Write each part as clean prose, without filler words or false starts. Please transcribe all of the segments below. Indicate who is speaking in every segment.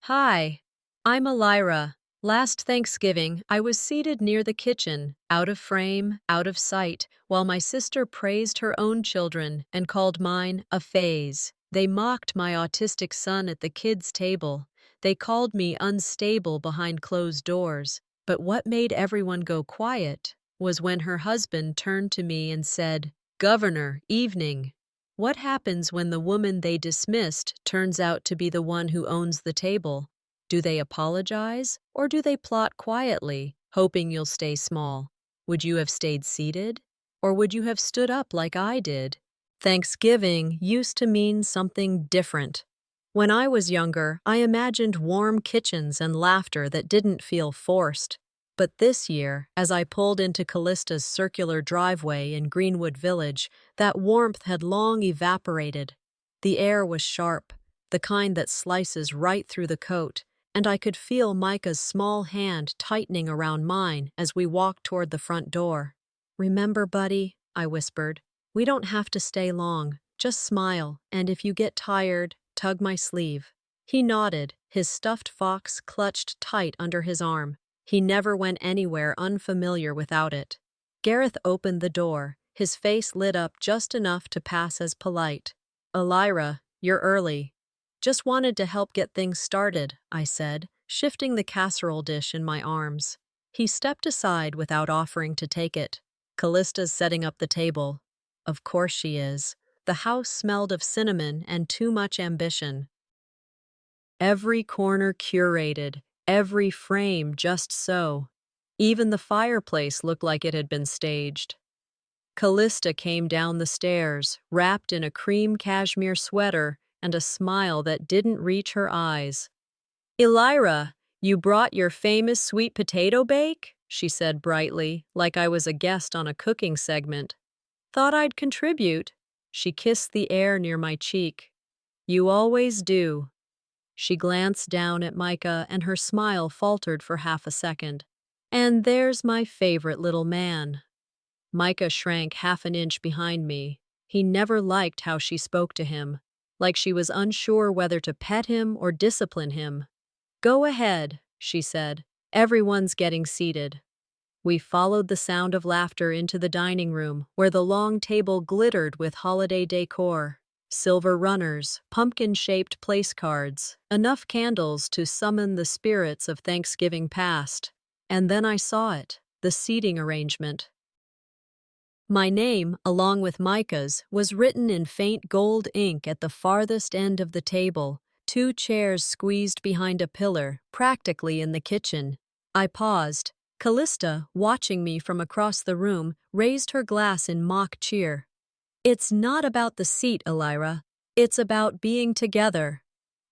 Speaker 1: Hi, I'm Elira. Last Thanksgiving, I was seated near the kitchen, out of frame, out of sight, while my sister praised her own children and called mine a phase. They mocked my autistic son at the kids' table. They called me unstable behind closed doors. But what made everyone go quiet was when her husband turned to me and said, "Governor, evening." What happens when the woman they dismissed turns out to be the one who owns the table? Do they apologize, or do they plot quietly, hoping you'll stay small? Would you have stayed seated, or would you have stood up like I did? Thanksgiving used to mean something different. When I was younger, I imagined warm kitchens and laughter that didn't feel forced. But this year, as I pulled into Callista's circular driveway in Greenwood Village, that warmth had long evaporated. The air was sharp, the kind that slices right through the coat, and I could feel Micah's small hand tightening around mine as we walked toward the front door. "Remember, buddy," I whispered, "we don't have to stay long. Just smile, and if you get tired, tug my sleeve." He nodded, his stuffed fox clutched tight under his arm. He never went anywhere unfamiliar without it. Gareth opened the door, his face lit up just enough to pass as polite. "Elira, you're early." "Just wanted to help get things started," I said, shifting the casserole dish in my arms. He stepped aside without offering to take it. "Callista's setting up the table." Of course she is. The house smelled of cinnamon and too much ambition. Every corner curated, every frame just so. Even the fireplace looked like it had been staged. Callista came down the stairs, wrapped in a cream cashmere sweater and a smile that didn't reach her eyes. "Elira, you brought your famous sweet potato bake?" she said brightly, like I was a guest on a cooking segment. "Thought I'd contribute." She kissed the air near my cheek. "You always do." She glanced down at Micah and her smile faltered for half a second. "And there's my favorite little man." Micah shrank half an inch behind me. He never liked how she spoke to him, like she was unsure whether to pet him or discipline him. "Go ahead," she said. "Everyone's getting seated." We followed the sound of laughter into the dining room, where the long table glittered with holiday decor. Silver runners, pumpkin-shaped place cards, enough candles to summon the spirits of Thanksgiving past. And then I saw it, the seating arrangement. My name, along with Micah's, was written in faint gold ink at the farthest end of the table, 2 chairs squeezed behind a pillar, practically in the kitchen. I paused. Callista, watching me from across the room, raised her glass in mock cheer. "It's not about the seat, Elira. It's about being together."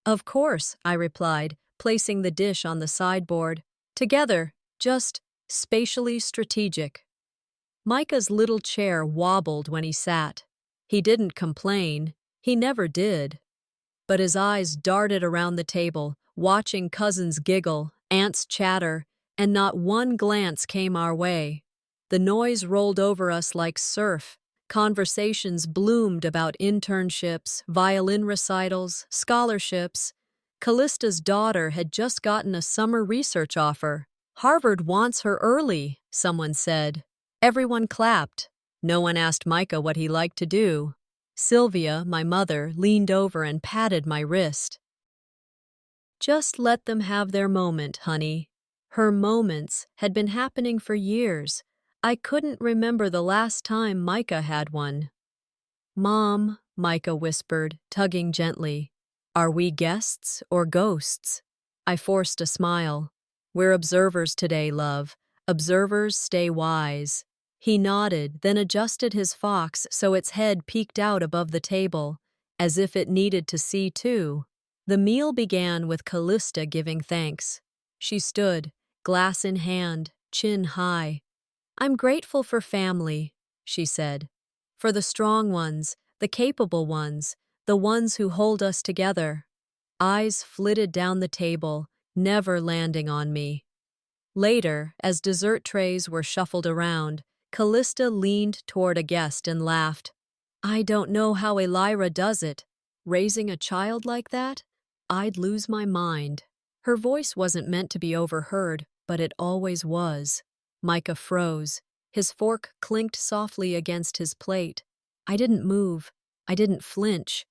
Speaker 1: "Of course," I replied, placing the dish on the sideboard. "Together, just spatially strategic." Micah's little chair wobbled when he sat. He didn't complain. He never did. But his eyes darted around the table, watching cousins giggle, aunts chatter, and not one glance came our way. The noise rolled over us like surf. Conversations bloomed about internships, violin recitals, scholarships. Callista's daughter had just gotten a summer research offer. "Harvard wants her early," someone said. Everyone clapped. No one asked Micah what he liked to do. Sylvia, my mother, leaned over and patted my wrist. "Just let them have their moment, honey." Her moments had been happening for years. I couldn't remember the last time Micah had one. "Mom," Micah whispered, tugging gently. "Are we guests or ghosts?" I forced a smile. "We're observers today, love. Observers stay wise." He nodded, then adjusted his fox so its head peeked out above the table, as if it needed to see too. The meal began with Callista giving thanks. She stood, glass in hand, chin high. "I'm grateful for family," she said. "For the strong ones, the capable ones, the ones who hold us together." Eyes flitted down the table, never landing on me. Later, as dessert trays were shuffled around, Callista leaned toward a guest and laughed. "I don't know how Elira does it. Raising a child like that? I'd lose my mind." Her voice wasn't meant to be overheard, but it always was. Micah froze. His fork clinked softly against his plate. I didn't move. I didn't flinch.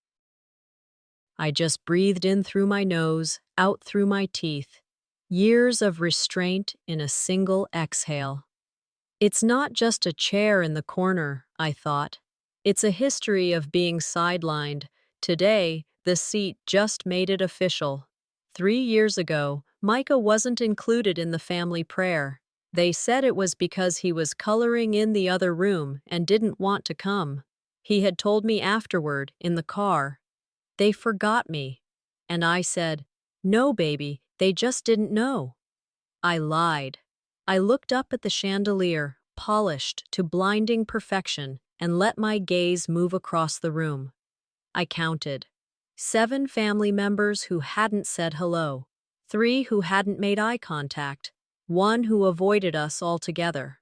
Speaker 1: I just breathed in through my nose, out through my teeth. Years of restraint in a single exhale. It's not just a chair in the corner, I thought. It's a history of being sidelined. Today, the seat just made it official. 3 years ago, Micah wasn't included in the family prayer. They said it was because he was coloring in the other room and didn't want to come. He had told me afterward, in the car. They forgot me. And I said, "No, baby, they just didn't know." I lied. I looked up at the chandelier, polished to blinding perfection, and let my gaze move across the room. I counted. 7 family members who hadn't said hello, 3 who hadn't made eye contact, 1 who avoided us altogether.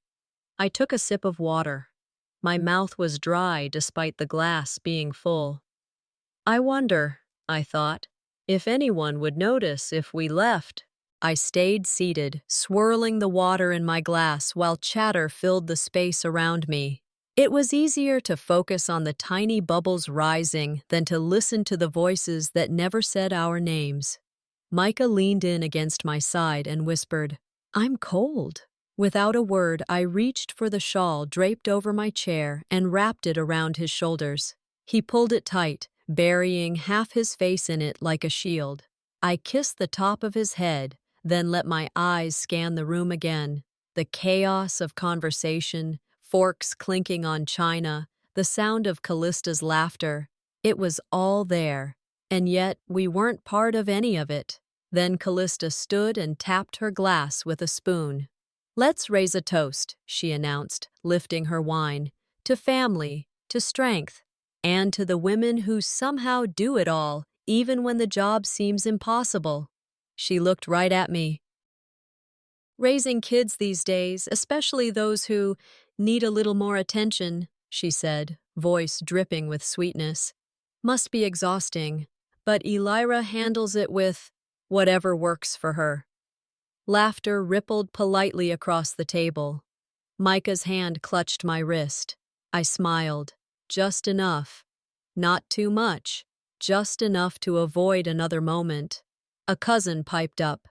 Speaker 1: I took a sip of water. My mouth was dry despite the glass being full. I wonder, I thought, if anyone would notice if we left. I stayed seated, swirling the water in my glass while chatter filled the space around me. It was easier to focus on the tiny bubbles rising than to listen to the voices that never said our names. Micah leaned in against my side and whispered, "I'm cold." Without a word, I reached for the shawl draped over my chair and wrapped it around his shoulders. He pulled it tight, burying half his face in it like a shield. I kissed the top of his head, then let my eyes scan the room again. The chaos of conversation, forks clinking on china, the sound of Callista's laughter. It was all there, and yet we weren't part of any of it. Then Callista stood and tapped her glass with a spoon. "Let's raise a toast," she announced, lifting her wine. "To family, to strength, and to the women who somehow do it all, even when the job seems impossible." She looked right at me. "Raising kids these days, especially those who need a little more attention," she said, voice dripping with sweetness, "must be exhausting, but Elira handles it with whatever works for her." Laughter rippled politely across the table. Micah's hand clutched my wrist. I smiled. Just enough. Not too much. Just enough to avoid another moment. A cousin piped up.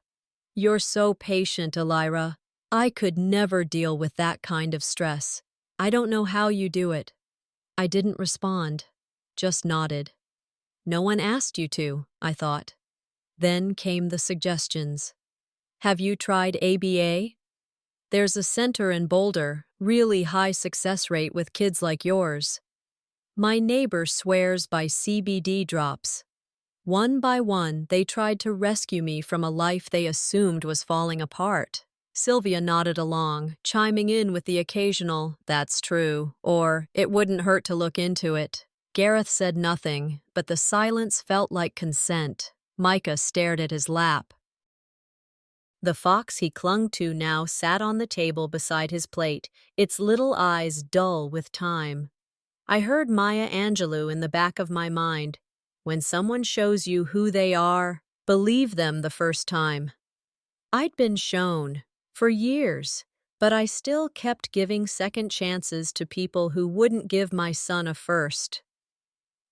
Speaker 1: "You're so patient, Elira. I could never deal with that kind of stress. I don't know how you do it." I didn't respond. Just nodded. No one asked you to, I thought. Then came the suggestions. "Have you tried ABA? There's a center in Boulder, really high success rate with kids like yours." My neighbor swears by CBD drops. One by one, they tried to rescue me from a life they assumed was falling apart. Sylvia nodded along, chiming in with the occasional, "That's true," or "It wouldn't hurt to look into it." Gareth said nothing, but the silence felt like consent. Micah stared at his lap. The fox he clung to now sat on the table beside his plate, its little eyes dull with time. I heard Maya Angelou in the back of my mind. When someone shows you who they are, believe them the first time. I'd been shown, for years, but I still kept giving second chances to people who wouldn't give my son a first.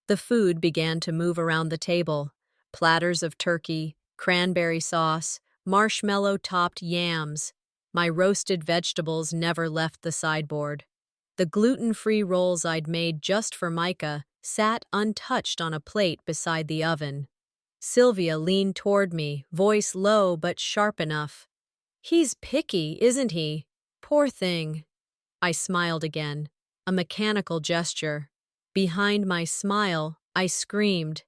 Speaker 1: The food began to move around the table. Platters of turkey, cranberry sauce, marshmallow-topped yams. My roasted vegetables never left the sideboard. The gluten-free rolls I'd made just for Micah sat untouched on a plate beside the oven. Sylvia leaned toward me, voice low but sharp enough. "He's picky, isn't he? Poor thing." I smiled again, a mechanical gesture. Behind my smile, I screamed.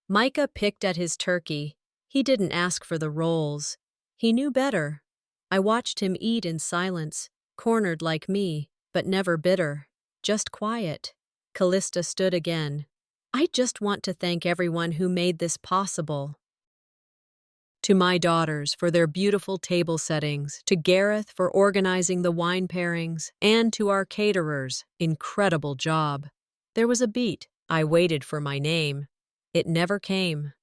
Speaker 1: Micah picked at his turkey. He didn't ask for the rolls. He knew better. I watched him eat in silence, cornered like me, but never bitter, just quiet. Callista stood again. "I just want to thank everyone who made this possible. To my daughters for their beautiful table settings, to Gareth for organizing the wine pairings, and to our caterers, incredible job." There was a beat. I waited for my name. It never came.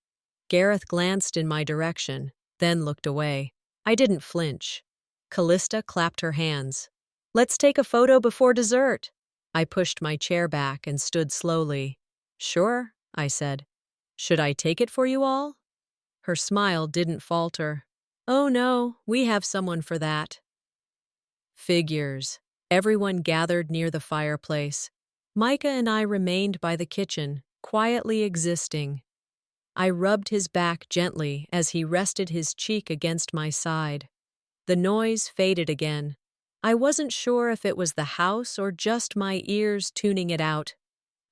Speaker 1: Gareth glanced in my direction. then looked away. I didn't flinch. Callista clapped her hands. "Let's take a photo before dessert." I pushed my chair back and stood slowly. "Sure," I said. "Should I take it for you all?" Her smile didn't falter. "Oh no, we have someone for that." Figures. Everyone gathered near the fireplace. Micah and I remained by the kitchen, quietly existing. I rubbed his back gently as he rested his cheek against my side. The noise faded again. I wasn't sure if it was the house or just my ears tuning it out.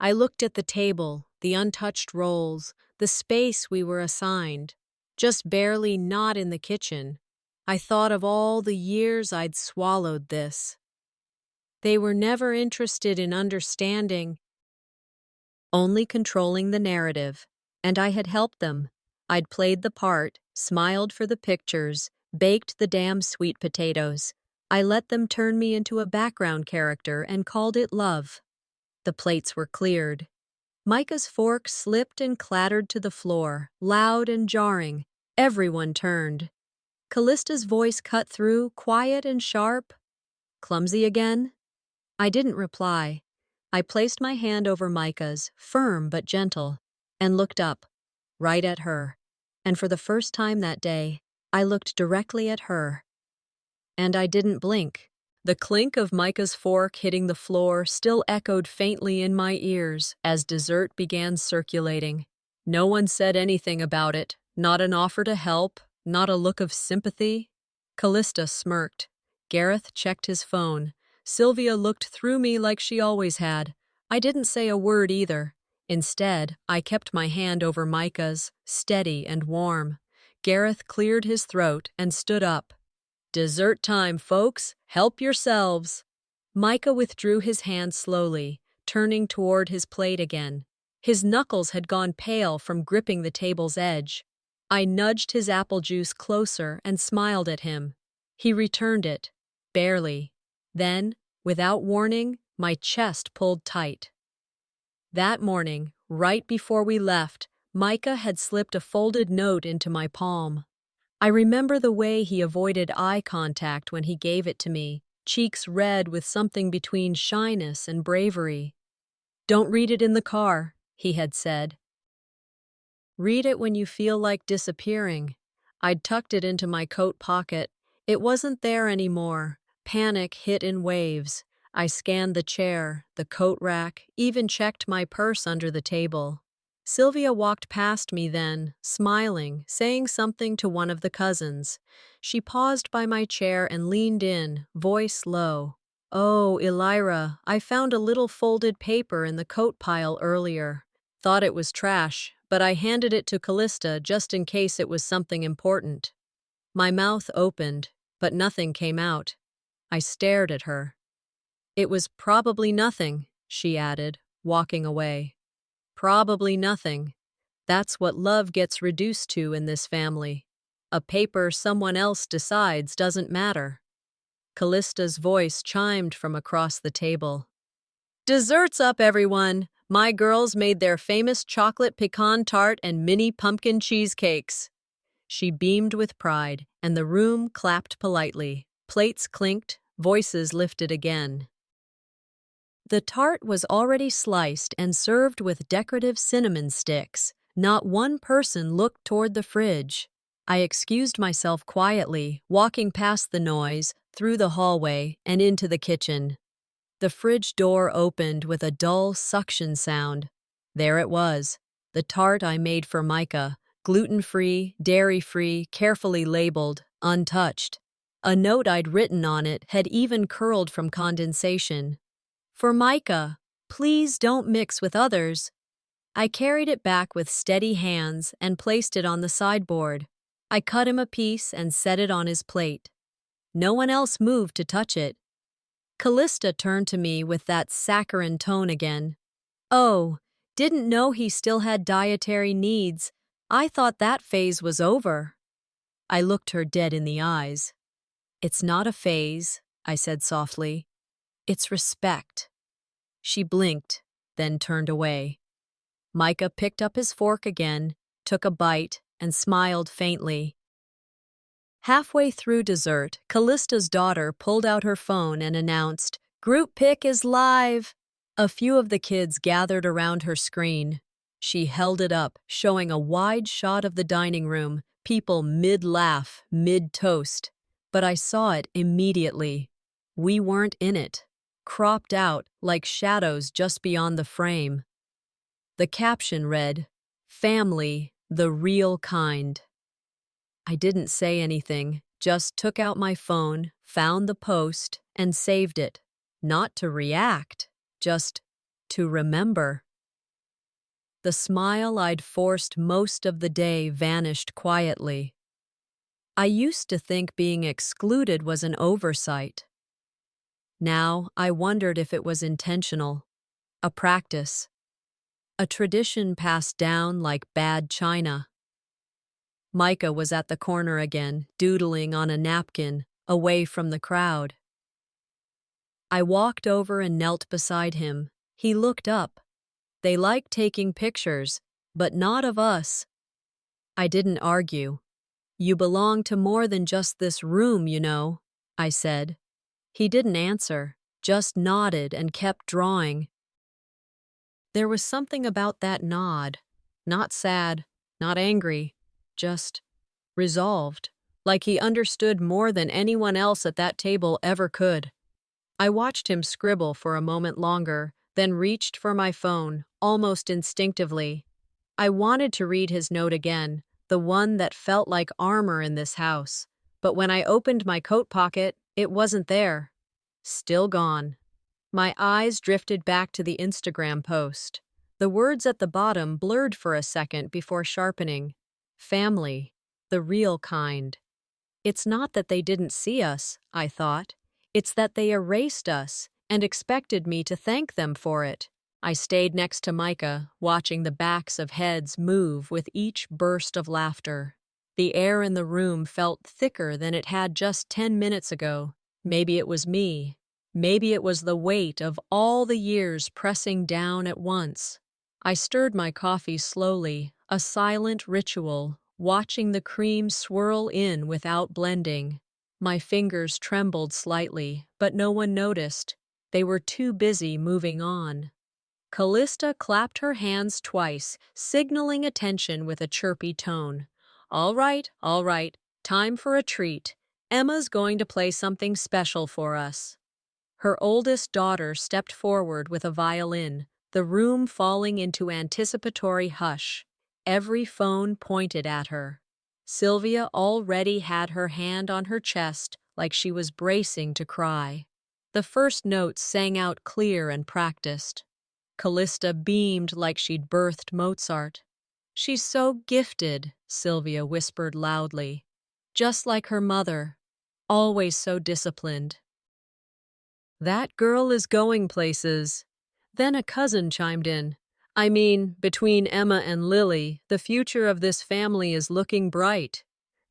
Speaker 1: I looked at the table, the untouched rolls, the space we were assigned, just barely not in the kitchen. I thought of all the years I'd swallowed this. They were never interested in understanding, only controlling the narrative. And I had helped them. I'd played the part, smiled for the pictures, baked the damn sweet potatoes. I let them turn me into a background character and called it love. The plates were cleared. Micah's fork slipped and clattered to the floor, loud and jarring. Everyone turned. Callista's voice cut through, quiet and sharp. "Clumsy again?" I didn't reply. I placed my hand over Micah's, firm but gentle, and looked up, right at her. And for the first time that day, I looked directly at her. And I didn't blink. The clink of Micah's fork hitting the floor still echoed faintly in my ears as dessert began circulating. No one said anything about it, not an offer to help, not a look of sympathy. Callista smirked. Gareth checked his phone. Sylvia looked through me like she always had. I didn't say a word either. Instead, I kept my hand over Micah's, steady and warm. Gareth cleared his throat and stood up. "Dessert time, folks. Help yourselves." Micah withdrew his hand slowly, turning toward his plate again. His knuckles had gone pale from gripping the table's edge. I nudged his apple juice closer and smiled at him. He returned it, barely. Then, without warning, my chest pulled tight. That morning, right before we left, Micah had slipped a folded note into my palm. I remember the way he avoided eye contact when he gave it to me, cheeks red with something between shyness and bravery. "Don't read it in the car," he had said. "Read it when you feel like disappearing." I'd tucked it into my coat pocket. It wasn't there anymore. Panic hit in waves. I scanned the chair, the coat rack, even checked my purse under the table. Sylvia walked past me then, smiling, saying something to one of the cousins. She paused by my chair and leaned in, voice low. "Oh, Elira, I found a little folded paper in the coat pile earlier. Thought it was trash, but I handed it to Callista just in case it was something important." My mouth opened, but nothing came out. I stared at her. "It was probably nothing," she added, walking away. "Probably nothing. That's what love gets reduced to in this family. A paper someone else decides doesn't matter." Callista's voice chimed from across the table. "Dessert's up, everyone! My girls made their famous chocolate pecan tart and mini pumpkin cheesecakes." She beamed with pride, and the room clapped politely. Plates clinked, voices lifted again. The tart was already sliced and served with decorative cinnamon sticks. Not one person looked toward the fridge. I excused myself quietly, walking past the noise, through the hallway, and into the kitchen. The fridge door opened with a dull suction sound. There it was, the tart I made for Micah, gluten-free, dairy-free, carefully labeled, untouched. A note I'd written on it had even curled from condensation. "For Micah, please don't mix with others." I carried it back with steady hands and placed it on the sideboard. I cut him a piece and set it on his plate. No one else moved to touch it. Callista turned to me with that saccharine tone again. "Oh, didn't know he still had dietary needs. I thought that phase was over." I looked her dead in the eyes. "It's not a phase," I said softly. "It's respect." She blinked, then turned away. Micah picked up his fork again, took a bite, and smiled faintly. Halfway through dessert, Callista's daughter pulled out her phone and announced, "Group pic is live!" A few of the kids gathered around her screen. She held it up, showing a wide shot of the dining room, people mid-laugh, mid-toast. But I saw it immediately. We weren't in it. Cropped out, like shadows just beyond the frame. The caption read, "Family, the real kind." I didn't say anything, just took out my phone, found the post, and saved it. Not to react, just to remember. The smile I'd forced most of the day vanished quietly. I used to think being excluded was an oversight. Now I wondered if it was intentional, a practice, a tradition passed down like bad china. Micah was at the corner again, doodling on a napkin, away from the crowd. I walked over and knelt beside him. He looked up. They like taking pictures, but not of us. I didn't argue. "You belong to more than just this room, you know," I said. He didn't answer, just nodded and kept drawing. There was something about that nod, not sad, not angry, just resolved, like he understood more than anyone else at that table ever could. I watched him scribble for a moment longer, then reached for my phone, almost instinctively. I wanted to read his note again, the one that felt like armor in this house. But when I opened my coat pocket, it wasn't there. Still gone. My eyes drifted back to the Instagram post. The words at the bottom blurred for a second before sharpening. Family, the real kind. It's not that they didn't see us, I thought. It's that they erased us and expected me to thank them for it. I stayed next to Micah, watching the backs of heads move with each burst of laughter. The air in the room felt thicker than it had just 10 minutes ago. Maybe it was me. Maybe it was the weight of all the years pressing down at once. I stirred my coffee slowly, a silent ritual, watching the cream swirl in without blending. My fingers trembled slightly, but no one noticed. They were too busy moving on. Callista clapped her hands twice, signaling attention with a chirpy tone. All right, time for a treat. Emma's going to play something special for us." Her oldest daughter stepped forward with a violin, the room falling into anticipatory hush. Every phone pointed at her. Sylvia already had her hand on her chest like she was bracing to cry. The first notes sang out clear and practiced. Callista beamed like she'd birthed Mozart. "She's so gifted," Sylvia whispered loudly. "Just like her mother, always so disciplined." "That girl is going places." Then a cousin chimed in. "I mean, between Emma and Lily, the future of this family is looking bright."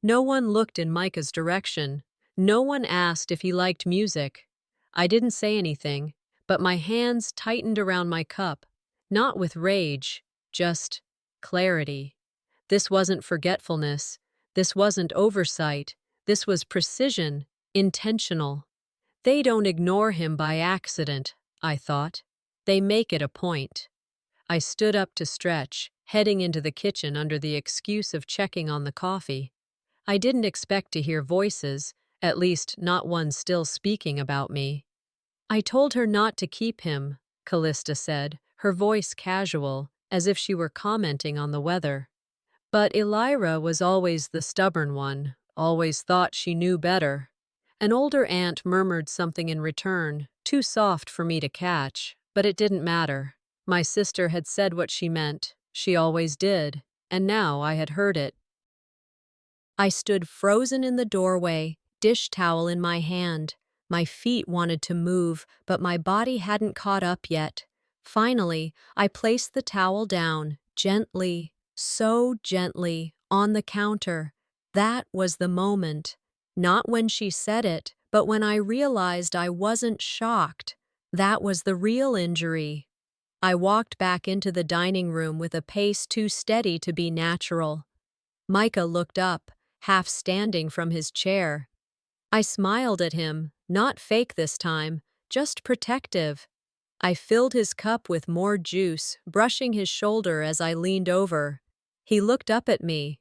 Speaker 1: No one looked in Micah's direction. No one asked if he liked music. I didn't say anything, but my hands tightened around my cup, not with rage, just clarity. This wasn't forgetfulness. This wasn't oversight. This was precision, intentional. They don't ignore him by accident, I thought. They make it a point. I stood up to stretch, heading into the kitchen under the excuse of checking on the coffee. I didn't expect to hear voices, at least not one still speaking about me. "I told her not to keep him," Callista said, her voice casual, as if she were commenting on the weather. But Elira was always the stubborn one, always thought she knew better. An older aunt murmured something in return, too soft for me to catch, but it didn't matter. My sister had said what she meant, she always did, and now I had heard it. I stood frozen in the doorway, dish towel in my hand. My feet wanted to move, but my body hadn't caught up yet. Finally, I placed the towel down, gently, so gently, on the counter. That was the moment. Not when she said it, but when I realized I wasn't shocked. That was the real injury. I walked back into the dining room with a pace too steady to be natural. Micah looked up, half standing from his chair. I smiled at him, not fake this time, just protective. I filled his cup with more juice, brushing his shoulder as I leaned over. He looked up at me.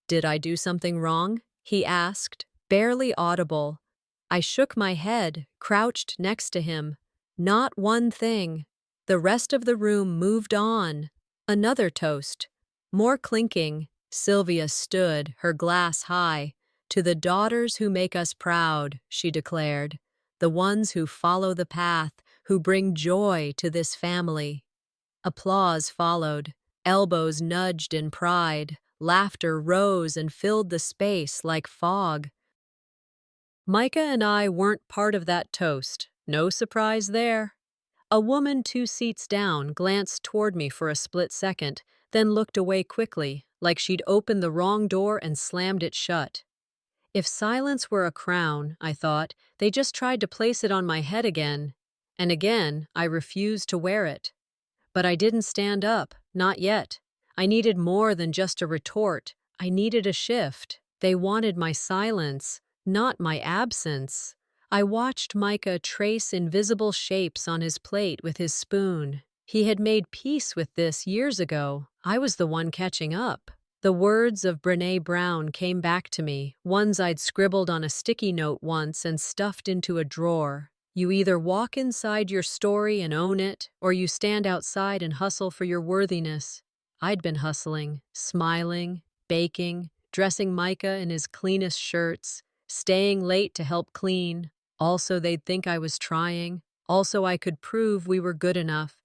Speaker 1: "Did I do something wrong?" he asked, barely audible. I shook my head, crouched next to him. "Not one thing." The rest of the room moved on. Another toast. More clinking. Sylvia stood, her glass high. "To the daughters who make us proud," she declared. "The ones who follow the path, who bring joy to this family." Applause followed. Elbows nudged in pride. Laughter rose and filled the space like fog. Micah and I weren't part of that toast. No surprise there. A woman 2 seats down glanced toward me for a split second, then looked away quickly, like she'd opened the wrong door and slammed it shut. If silence were a crown, I thought, they just tried to place it on my head again. And again, I refused to wear it. But I didn't stand up, not yet. I needed more than just a retort. I needed a shift. They wanted my silence, not my absence. I watched Micah trace invisible shapes on his plate with his spoon. He had made peace with this years ago. I was the one catching up. The words of Brené Brown came back to me, ones I'd scribbled on a sticky note once and stuffed into a drawer. You either walk inside your story and own it, or you stand outside and hustle for your worthiness. I'd been hustling, smiling, baking, dressing Micah in his cleanest shirts, staying late to help clean. Also, they'd think I was trying. Also, I could prove we were good enough.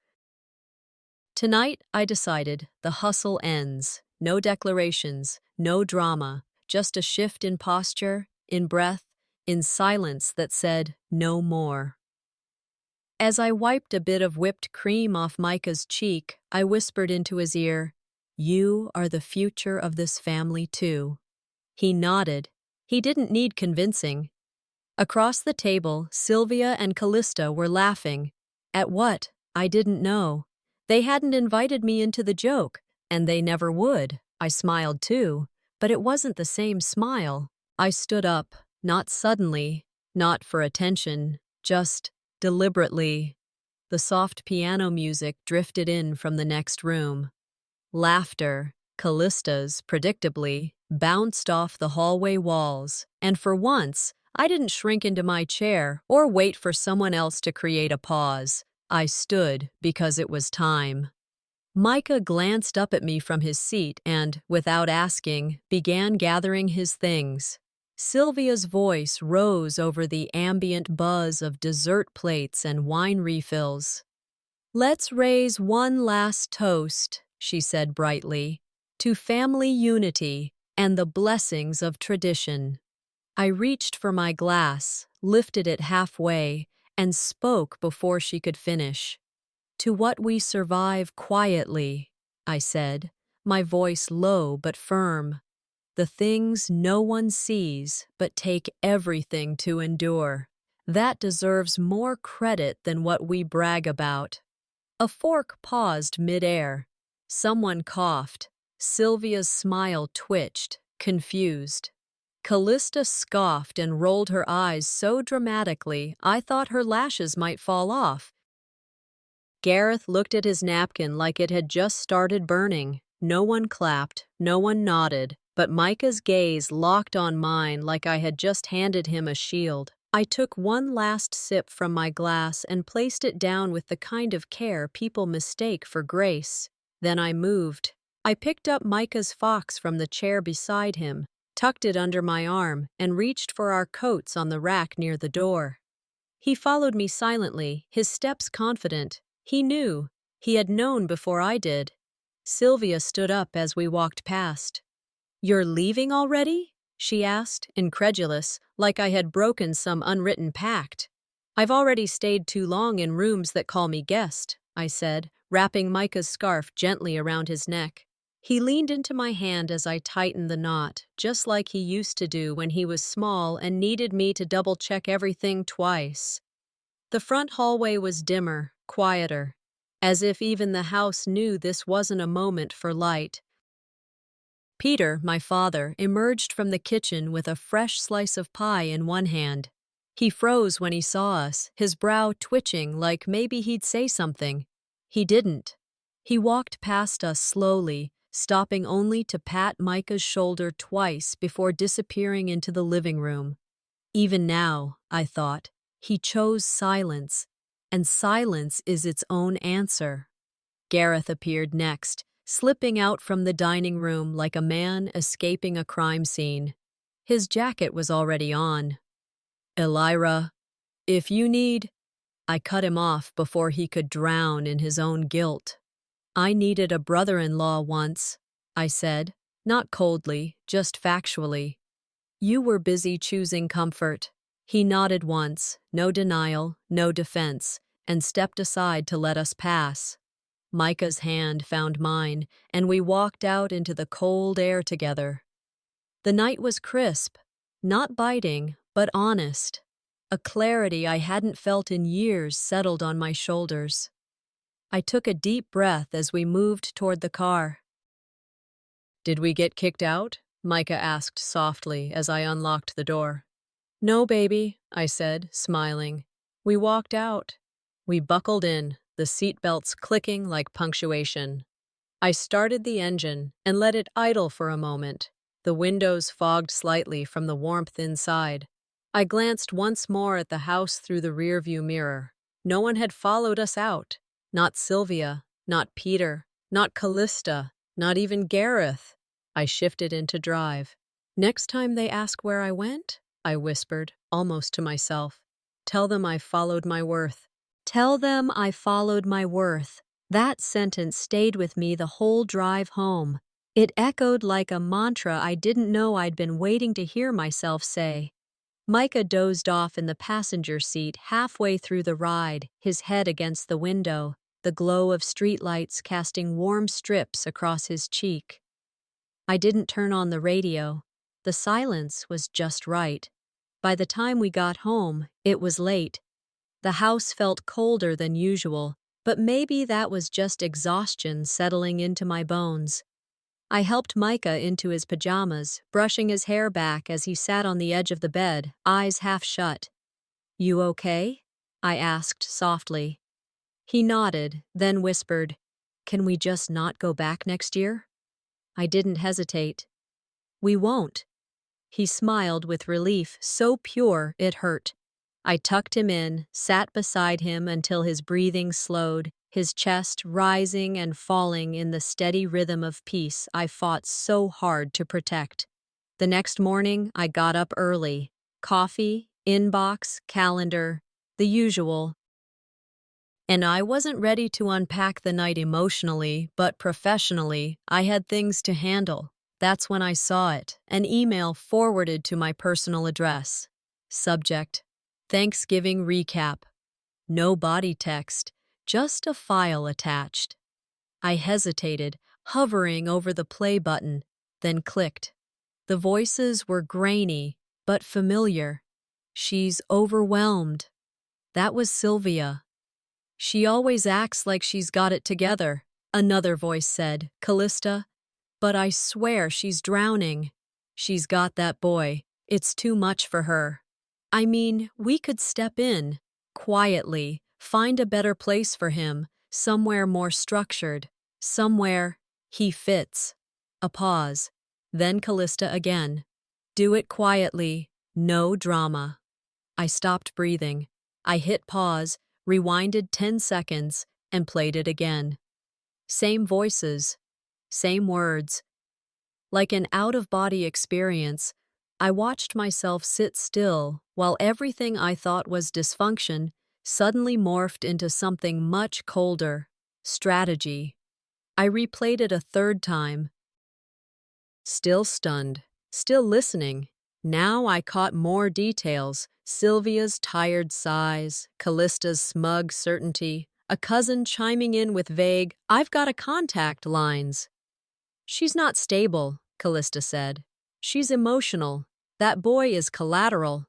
Speaker 1: Tonight, I decided the hustle ends. No declarations, no drama, just a shift in posture, in breath, in silence that said no more. As I wiped a bit of whipped cream off Micah's cheek, I whispered into his ear, "You are the future of this family too." He nodded. He didn't need convincing. Across the table, Sylvia and Callista were laughing. At what? I didn't know. They hadn't invited me into the joke, and they never would. I smiled too, but it wasn't the same smile. I stood up, not suddenly, not for attention, just deliberately. The soft piano music drifted in from the next room. Laughter, Callista's, predictably, bounced off the hallway walls, and for once, I didn't shrink into my chair or wait for someone else to create a pause. I stood because it was time. Micah glanced up at me from his seat and, without asking, began gathering his things. Sylvia's voice rose over the ambient buzz of dessert plates and wine refills. "Let's raise one last toast," she said brightly, "to family unity and the blessings of tradition." I reached for my glass, lifted it halfway, and spoke before she could finish. "To what we survive quietly," I said, my voice low but firm. "The things no one sees but take everything to endure. That deserves more credit than what we brag about." A fork paused midair. Someone coughed. Sylvia's smile twitched, confused. Callista scoffed and rolled her eyes so dramatically I thought her lashes might fall off. Gareth looked at his napkin like it had just started burning. No one clapped, no one nodded, but Micah's gaze locked on mine like I had just handed him a shield. I took one last sip from my glass and placed it down with the kind of care people mistake for grace. Then I moved. I picked up Micah's fox from the chair beside him, tucked it under my arm, and reached for our coats on the rack near the door. He followed me silently, his steps confident. He knew. He had known before I did. Sylvia stood up as we walked past. "You're leaving already?" she asked, incredulous, like I had broken some unwritten pact. "I've already stayed too long in rooms that call me guest," I said, wrapping Micah's scarf gently around his neck. He leaned into my hand as I tightened the knot, just like he used to do when he was small and needed me to double-check everything twice. The front hallway was dimmer, quieter, as if even the house knew this wasn't a moment for light. Peter, my father, emerged from the kitchen with a fresh slice of pie in one hand. He froze when he saw us, his brow twitching like maybe he'd say something. He didn't. He walked past us slowly, stopping only to pat Micah's shoulder twice before disappearing into the living room. Even now, I thought, he chose silence, and silence is its own answer. Gareth appeared next, slipping out from the dining room like a man escaping a crime scene. His jacket was already on. "Elira, if you need—" I cut him off before he could drown in his own guilt. "I needed a brother-in-law once," I said, not coldly, just factually. "You were busy choosing comfort." He nodded once, no denial, no defense, and stepped aside to let us pass. Micah's hand found mine, and we walked out into the cold air together. The night was crisp, not biting, but honest. A clarity I hadn't felt in years settled on my shoulders. I took a deep breath as we moved toward the car. "Did we get kicked out?" Micah asked softly as I unlocked the door. "No, baby," I said, smiling. "We walked out." We buckled in, the seatbelts clicking like punctuation. I started the engine and let it idle for a moment, the windows fogged slightly from the warmth inside. I glanced once more at the house through the rearview mirror. No one had followed us out. Not Sylvia, not Peter, not Callista, not even Gareth. I shifted into drive. "Next time they ask where I went," I whispered, almost to myself, "tell them I followed my worth." Tell them I followed my worth. That sentence stayed with me the whole drive home. It echoed like a mantra I didn't know I'd been waiting to hear myself say. Micah dozed off in the passenger seat halfway through the ride, his head against the window, the glow of streetlights casting warm strips across his cheek. I didn't turn on the radio. The silence was just right. By the time we got home, it was late. The house felt colder than usual, but maybe that was just exhaustion settling into my bones. I helped Micah into his pajamas, brushing his hair back as he sat on the edge of the bed, eyes half shut. "You okay?" I asked softly. He nodded, then whispered, "Can we just not go back next year?" I didn't hesitate. "We won't." He smiled with relief so pure it hurt. I tucked him in, sat beside him until his breathing slowed, his chest rising and falling in the steady rhythm of peace I fought so hard to protect. The next morning, I got up early. Coffee, inbox, calendar, the usual. And I wasn't ready to unpack the night emotionally, but professionally, I had things to handle. That's when I saw it, an email forwarded to my personal address. Subject: Thanksgiving recap. No body text, just a file attached. I hesitated, hovering over the play button, then clicked. The voices were grainy, but familiar. "She's overwhelmed." That was Sylvia. "She always acts like she's got it together," another voice said, "Callista. But I swear she's drowning. She's got that boy. It's too much for her. I mean, we could step in, quietly, find a better place for him, somewhere more structured, somewhere he fits." A pause. Then Callista again. "Do it quietly, no drama." I stopped breathing. I hit pause, rewinded 10 seconds, and played it again. Same voices, same words. Like an out-of-body experience, I watched myself sit still while everything I thought was dysfunction suddenly morphed into something much colder: strategy. I replayed it a third time. Still stunned, still listening. Now I caught more details: Sylvia's tired sighs, Callista's smug certainty, a cousin chiming in with vague, "I've got a contact" lines. "She's not stable," Callista said. "She's emotional. That boy is collateral."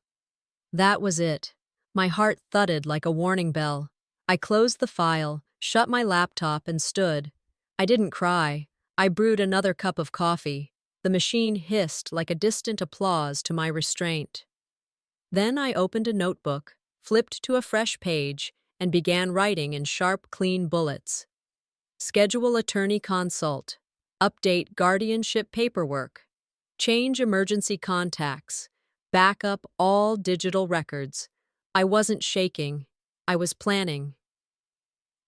Speaker 1: That was it. My heart thudded like a warning bell. I closed the file, shut my laptop, and stood. I didn't cry. I brewed another cup of coffee. The machine hissed like a distant applause to my restraint. Then I opened a notebook, flipped to a fresh page, and began writing in sharp, clean bullets. Schedule attorney consult. Update guardianship paperwork. Change emergency contacts. Back up all digital records. I wasn't shaking. I was planning.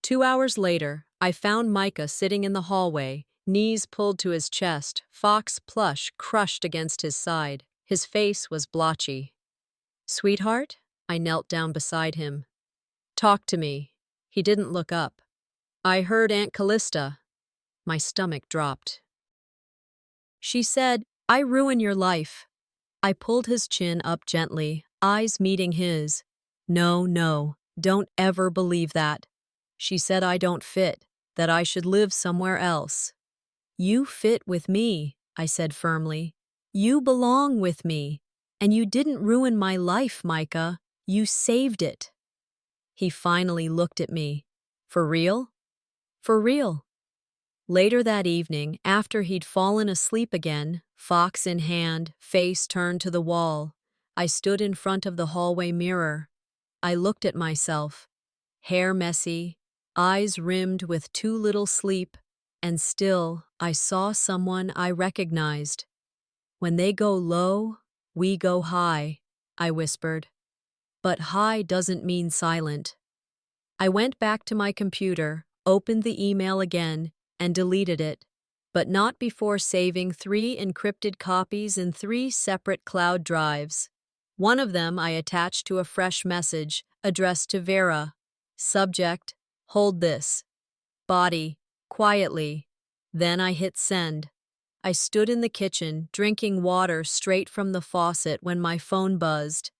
Speaker 1: 2 hours later, I found Micah sitting in the hallway, knees pulled to his chest, fox plush crushed against his side. His face was blotchy. "Sweetheart?" I knelt down beside him. "Talk to me." He didn't look up. "I heard Aunt Callista." My stomach dropped. "She said, I ruin your life." I pulled his chin up gently, eyes meeting his. "No, no, don't ever believe that. She said I don't fit, that I should live somewhere else." "You fit with me," I said firmly. "You belong with me. And you didn't ruin my life, Micah. You saved it." He finally looked at me. "For real?" "For real." Later that evening, after he'd fallen asleep again, fox in hand, face turned to the wall, I stood in front of the hallway mirror. I looked at myself, hair messy, eyes rimmed with too little sleep, and still I saw someone I recognized. "When they go low, we go high," I whispered. "But high doesn't mean silent." I went back to my computer, opened the email again, and deleted it, but not before saving 3 encrypted copies in 3 separate cloud drives. One of them I attached to a fresh message addressed to Vera. Subject: "Hold this." Body: "Quietly." Then I hit send. I stood in the kitchen, drinking water straight from the faucet when my phone buzzed.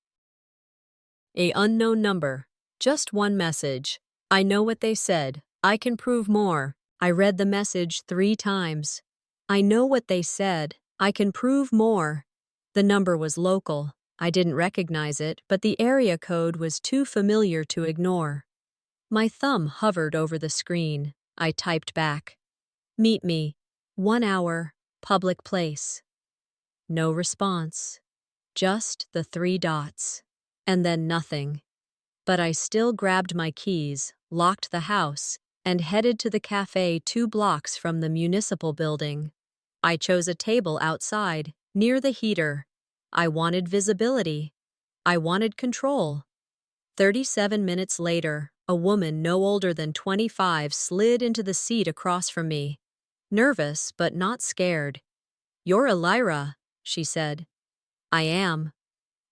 Speaker 1: A unknown number. Just one message. "I know what they said. I can prove more." I read the message 3 times. "I know what they said. I can prove more." The number was local. I didn't recognize it, but the area code was too familiar to ignore. My thumb hovered over the screen. I typed back. "Meet me. 1 hour. Public place." No response. Just the 3 dots. And then nothing. But I still grabbed my keys, locked the house, and headed to the cafe 2 blocks from the municipal building. I chose a table outside, near the heater. I wanted visibility. I wanted control. 37 minutes later, a woman no older than 25 slid into the seat across from me. Nervous, but not scared. "You're Elira," she said. "I am."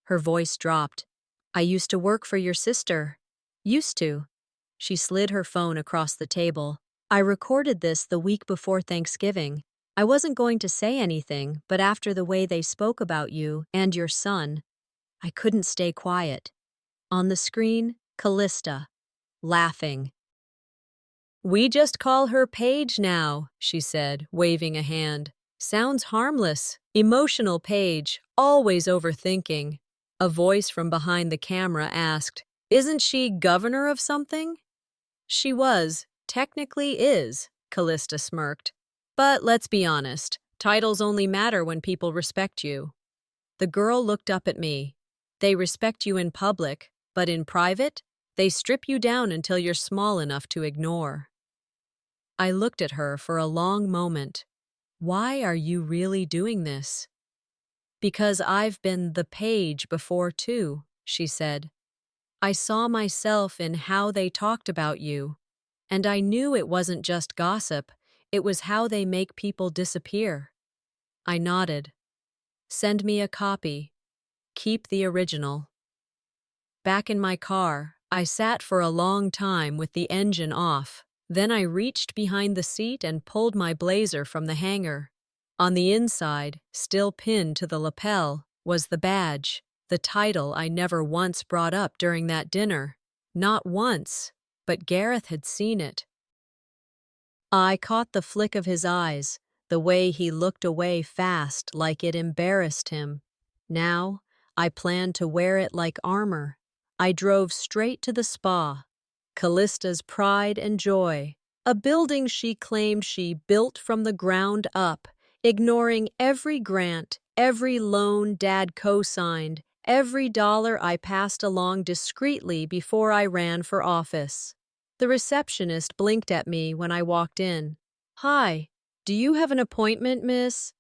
Speaker 1: Her voice dropped. "I used to work for your sister." "Used to." She slid her phone across the table. "I recorded this the week before Thanksgiving. I wasn't going to say anything, but after the way they spoke about you and your son, I couldn't stay quiet." On the screen, Callista, laughing. "We just call her Paige now," she said, waving a hand. "Sounds harmless. Emotional Paige, always overthinking." A voice from behind the camera asked, "Isn't she governor of something?" "She was, technically is," Callista smirked. "But let's be honest, titles only matter when people respect you." The girl looked up at me. "They respect you in public, but in private, they strip you down until you're small enough to ignore." I looked at her for a long moment. "Why are you really doing this?" "Because I've been the Paige before too," she said. "I saw myself in how they talked about you, and I knew it wasn't just gossip, it was how they make people disappear." I nodded. "Send me a copy. Keep the original." Back in my car, I sat for a long time with the engine off. Then I reached behind the seat and pulled my blazer from the hanger. On the inside, still pinned to the lapel, was the badge, the title I never once brought up during that dinner. Not once, but Gareth had seen it. I caught the flick of his eyes, the way he looked away fast like it embarrassed him. Now, I planned to wear it like armor. I drove straight to the spa. Callista's pride and joy, a building she claimed she built from the ground up, ignoring every grant, every loan Dad co-signed, every dollar I passed along discreetly before I ran for office. The receptionist blinked at me when I walked in. "Hi, do you have an appointment, miss?"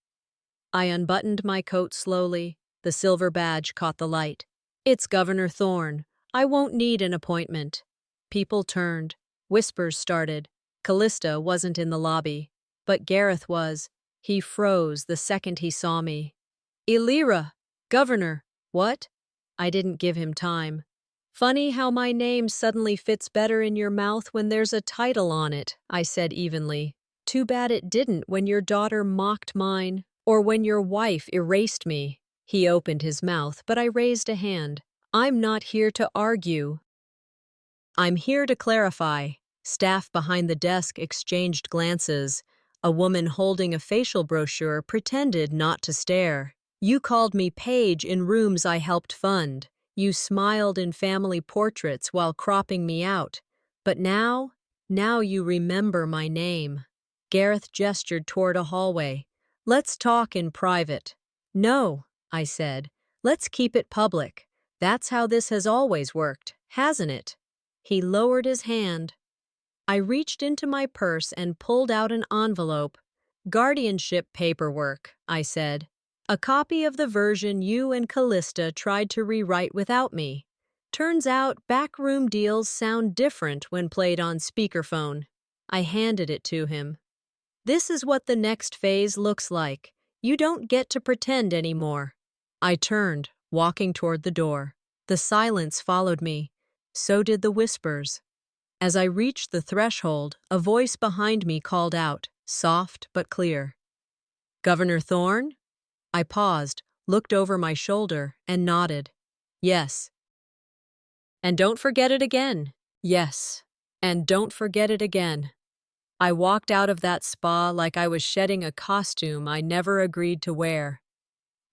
Speaker 1: I unbuttoned my coat slowly. The silver badge caught the light. "It's Governor Thorne. I won't need an appointment." People turned. Whispers started. Callista wasn't in the lobby, but Gareth was. He froze the second he saw me. "Elira! Governor! What?" I didn't give him time. "Funny how my name suddenly fits better in your mouth when there's a title on it," I said evenly. "Too bad it didn't when your daughter mocked mine, or when your wife erased me." He opened his mouth, but I raised a hand. "I'm not here to argue. I'm here to clarify." Staff behind the desk exchanged glances. A woman holding a facial brochure pretended not to stare. "You called me Paige in rooms I helped fund. You smiled in family portraits while cropping me out. But now you remember my name." Gareth gestured toward a hallway. "Let's talk in private." "No," I said. "Let's keep it public. That's how this has always worked, hasn't it?" He lowered his hand. I reached into my purse and pulled out an envelope. "Guardianship paperwork," I said. "A copy of the version you and Callista tried to rewrite without me. Turns out backroom deals sound different when played on speakerphone." I handed it to him. "This is what the next phase looks like. You don't get to pretend anymore." I turned, walking toward the door. The silence followed me. So did the whispers. As I reached the threshold, a voice behind me called out, soft but clear. "Governor Thorne?" I paused, looked over my shoulder, and nodded. "Yes." "And don't forget it again." "Yes. And don't forget it again." I walked out of that spa like I was shedding a costume I never agreed to wear.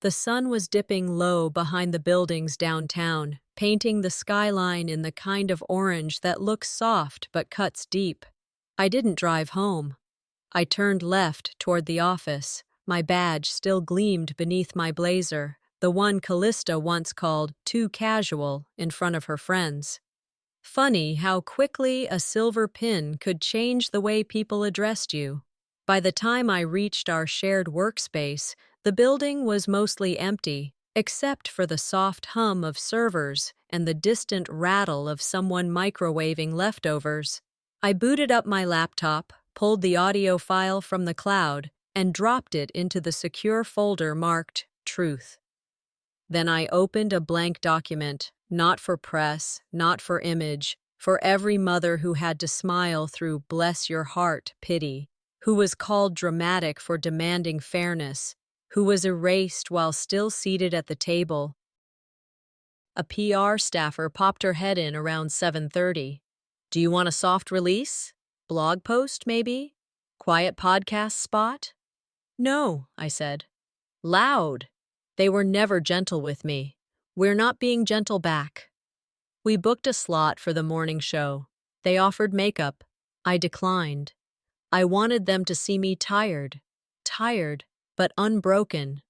Speaker 1: The sun was dipping low behind the buildings downtown, painting the skyline in the kind of orange that looks soft but cuts deep. I didn't drive home. I turned left toward the office. My badge still gleamed beneath my blazer, the one Callista once called too casual in front of her friends. Funny how quickly a silver pin could change the way people addressed you. By the time I reached our shared workspace, the building was mostly empty, except for the soft hum of servers and the distant rattle of someone microwaving leftovers. I booted up my laptop, pulled the audio file from the cloud, and dropped it into the secure folder marked Truth. Then I opened a blank document, not for press, not for image, for every mother who had to smile through bless your heart pity, who was called dramatic for demanding fairness, who was erased while still seated at the table. A PR staffer popped her head in around 7:30. "Do you want a soft release? Blog post, maybe? Quiet podcast spot?" "No," I said. "Loud." They were never gentle with me. We're not being gentle back. We booked a slot for the morning show. They offered makeup. I declined. I wanted them to see me tired, but unbroken.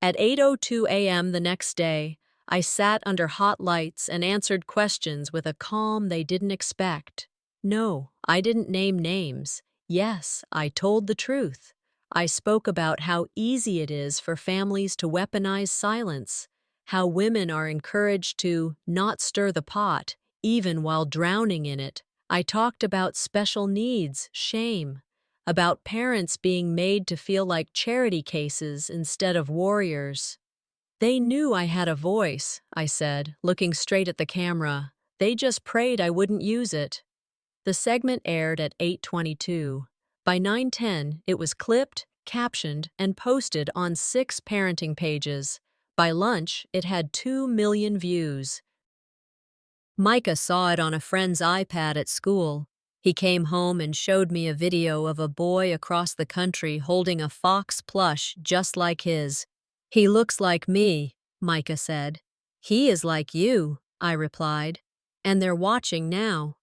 Speaker 1: At 8:02 a.m. the next day, I sat under hot lights and answered questions with a calm they didn't expect. No, I didn't name names. Yes, I told the truth. I spoke about how easy it is for families to weaponize silence, how women are encouraged to not stir the pot, even while drowning in it. I talked about special needs, shame, about parents being made to feel like charity cases instead of warriors. "They knew I had a voice," I said, looking straight at the camera. "They just prayed I wouldn't use it." The segment aired at 8:22. By 9:10, it was clipped, captioned, and posted on 6 parenting pages. By lunch, it had 2 million views. Micah saw it on a friend's iPad at school. He came home and showed me a video of a boy across the country holding a fox plush just like his. "He looks like me," Micah said. "He is like you," I replied. "And they're watching now."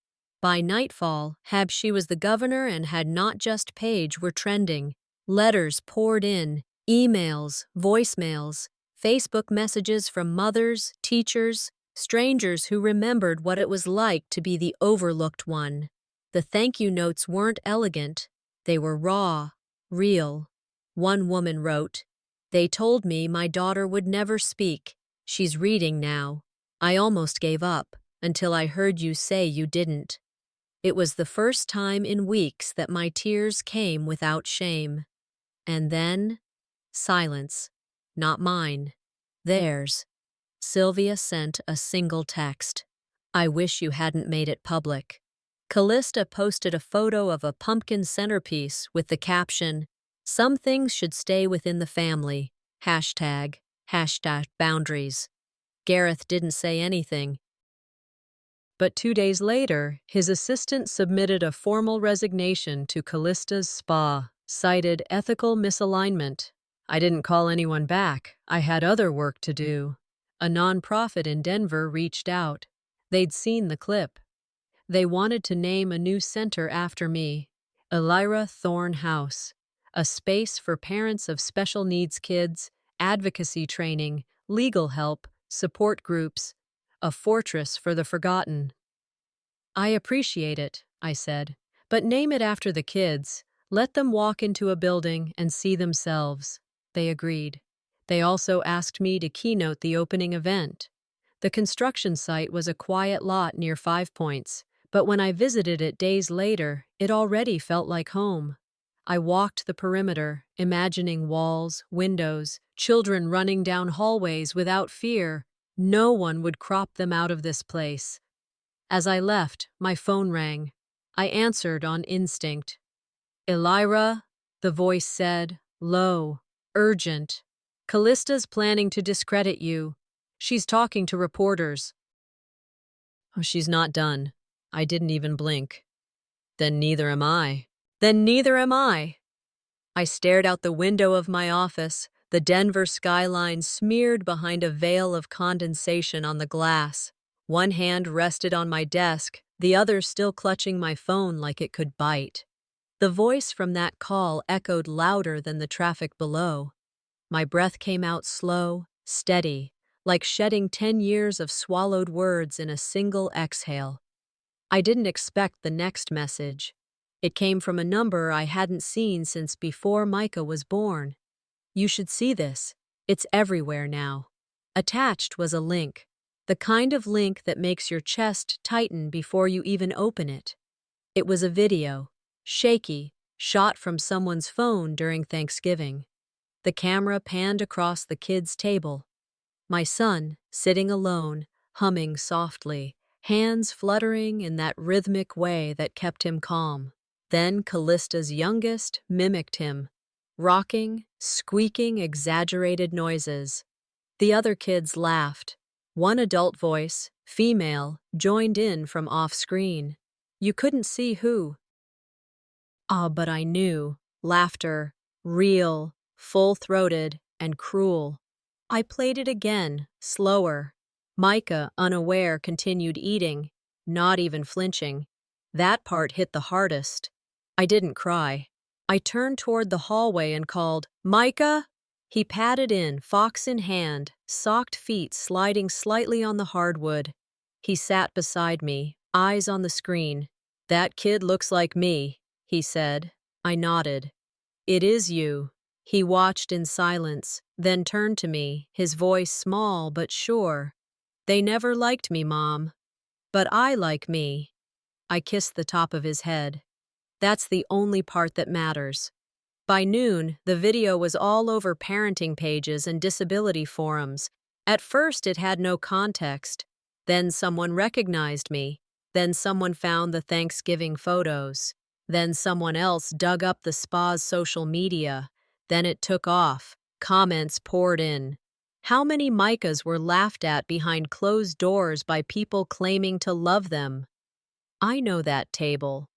Speaker 1: By nightfall, She Was the Governor and Had Not Just Paige were trending. Letters poured in, emails, voicemails, Facebook messages from mothers, teachers, strangers who remembered what it was like to be the overlooked one. The thank you notes weren't elegant, they were raw, real. One woman wrote, "They told me my daughter would never speak. She's reading now. I almost gave up, until I heard you say you didn't." It was the first time in weeks that my tears came without shame. And then, silence. Not mine. Theirs. Sylvia sent a single text. "I wish you hadn't made it public." Callista posted a photo of a pumpkin centerpiece with the caption, "Some things should stay within the family. Hashtag boundaries." Gareth didn't say anything. But 2 days later, his assistant submitted a formal resignation to Callista's spa, cited ethical misalignment. "I didn't call anyone back. I had other work to do." A nonprofit in Denver reached out. They'd seen the clip. They wanted to name a new center after me, Elira Thorne House, a space for parents of special needs kids, advocacy training, legal help, support groups, a fortress for the forgotten. "I appreciate it," I said, "but name it after the kids. Let them walk into a building and see themselves." They agreed. They also asked me to keynote the opening event. The construction site was a quiet lot near 5 Points, but when I visited it days later, it already felt like home. I walked the perimeter, imagining walls, windows, children running down hallways without fear. No one would crop them out of this place. As I left, my phone rang. I answered on instinct. "Elira," the voice said, low, urgent. "Callista's planning to discredit you. She's talking to reporters." "Oh, she's not done." I didn't even blink. "Then neither am I." "Then neither am I." I stared out the window of my office, the Denver skyline smeared behind a veil of condensation on the glass. One hand rested on my desk, the other still clutching my phone like it could bite. The voice from that call echoed louder than the traffic below. My breath came out slow, steady, like shedding 10 years of swallowed words in a single exhale. I didn't expect the next message. It came from a number I hadn't seen since before Micah was born. "You should see this. It's everywhere now." Attached was a link, the kind of link that makes your chest tighten before you even open it. It was a video, shaky, shot from someone's phone during Thanksgiving. The camera panned across the kids' table. My son, sitting alone, humming softly, hands fluttering in that rhythmic way that kept him calm. Then Callista's youngest mimicked him, rocking, squeaking exaggerated noises. The other kids laughed. One adult voice, female, joined in from off-screen. You couldn't see who. But I knew. Laughter, real, full-throated, and cruel. I played it again, slower. Micah, unaware, continued eating, not even flinching. That part hit the hardest. I didn't cry. I turned toward the hallway and called, "Micah!" He padded in, fox in hand, socked feet sliding slightly on the hardwood. He sat beside me, eyes on the screen. "That kid looks like me," he said. I nodded. "It is you." He watched in silence, then turned to me, his voice small but sure. "They never liked me, Mom. But I like me." I kissed the top of his head. That's the only part that matters. By noon, the video was all over parenting pages and disability forums. At first, it had no context. Then someone recognized me. Then someone found the Thanksgiving photos. Then someone else dug up the spa's social media. Then it took off. Comments poured in. How many Micahs were laughed at behind closed doors by people claiming to love them? I know that table.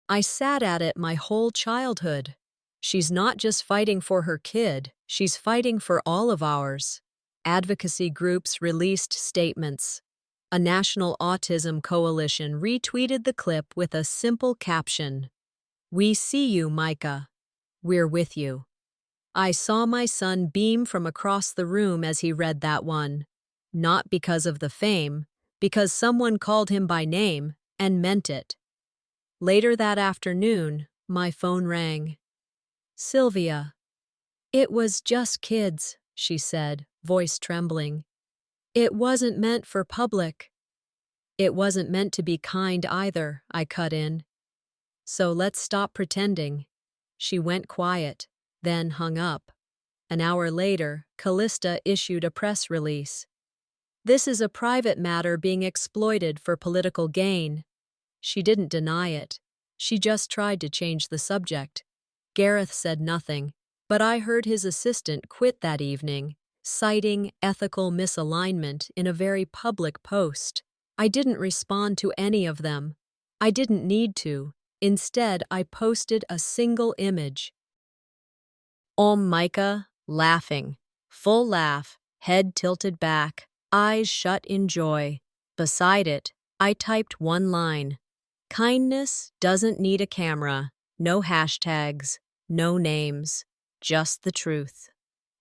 Speaker 1: I sat at it my whole childhood. She's not just fighting for her kid, she's fighting for all of ours. Advocacy groups released statements. A national autism coalition retweeted the clip with a simple caption. "We see you, Micah." We're with you. I saw my son beam from across the room as he read that one. Not because of the fame, because someone called him by name and meant it. Later that afternoon, my phone rang. Sylvia. It was just kids, she said, voice trembling. It wasn't meant for public. It wasn't meant to be kind either, I cut in. So let's stop pretending. She went quiet, then hung up. An hour later, Callista issued a press release. This is a private matter being exploited for political gain. She didn't deny it. She just tried to change the subject. Gareth said nothing, but I heard his assistant quit that evening, citing ethical misalignment in a very public post. I didn't respond to any of them. I didn't need to. Instead, I posted a single image. Micah, laughing. Full laugh, head tilted back, eyes shut in joy. Beside it, I typed one line. Kindness doesn't need a camera. No hashtags, no names, just the truth.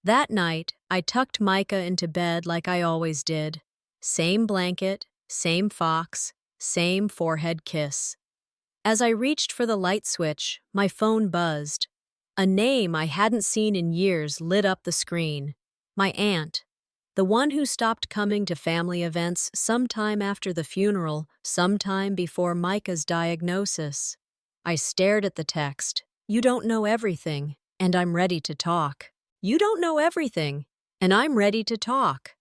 Speaker 1: That night, I tucked Micah into bed like I always did. Same blanket, same fox, same forehead kiss. As I reached for the light switch, my phone buzzed. A name I hadn't seen in years lit up the screen. My aunt. The one who stopped coming to family events sometime after the funeral, sometime before Micah's diagnosis. I stared at the text. You don't know everything, and I'm ready to talk. You don't know everything, and I'm ready to talk.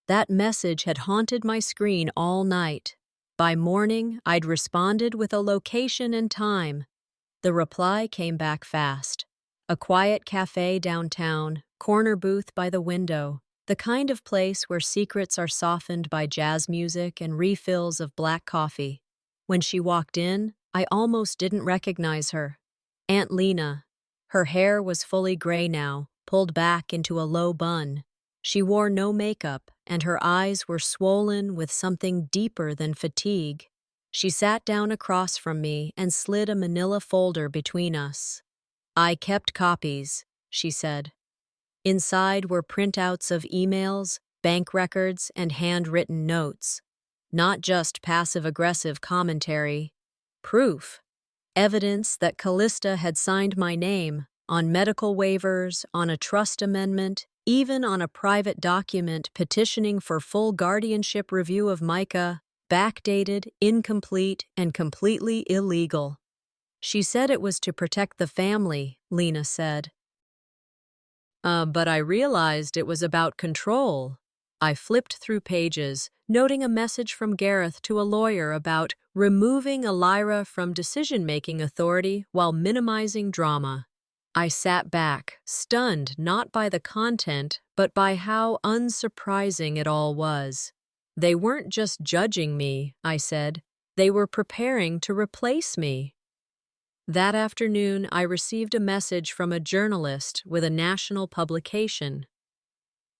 Speaker 1: That message had haunted my screen all night. By morning, I'd responded with a location and time. The reply came back fast. A quiet cafe downtown, corner booth by the window, the kind of place where secrets are softened by jazz music and refills of black coffee. When she walked in, I almost didn't recognize her. Aunt Lena. Her hair was fully gray now, pulled back into a low bun. She wore no makeup, and her eyes were swollen with something deeper than fatigue. She sat down across from me and slid a manila folder between us. I kept copies, she said. Inside were printouts of emails, bank records, and handwritten notes. Not just passive-aggressive commentary. Proof. Evidence that Callista had signed my name, on medical waivers, on a trust amendment, even on a private document petitioning for full guardianship review of Micah, backdated, incomplete, and completely illegal. She said it was to protect the family, Lena said. But I realized it was about control. I flipped through pages, noting a message from Gareth to a lawyer about removing Elira from decision-making authority while minimizing drama. I sat back, stunned not by the content, but by how unsurprising it all was. They weren't just judging me, I said. They were preparing to replace me. That afternoon, I received a message from a journalist with a national publication.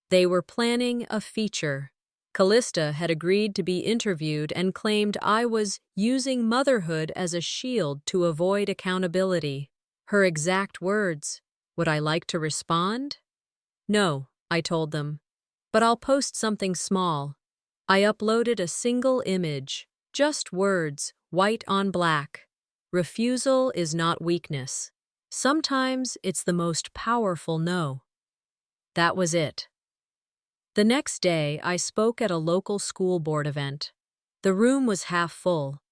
Speaker 1: They were planning a feature. Callista had agreed to be interviewed and claimed I was using motherhood as a shield to avoid accountability. Her exact words, "Would I like to respond?" "No," I told them, "but I'll post something small." I uploaded a single image, just words, white on black. Refusal is not weakness. Sometimes it's the most powerful no. That was it. The next day, I spoke at a local school board event. The room was half full.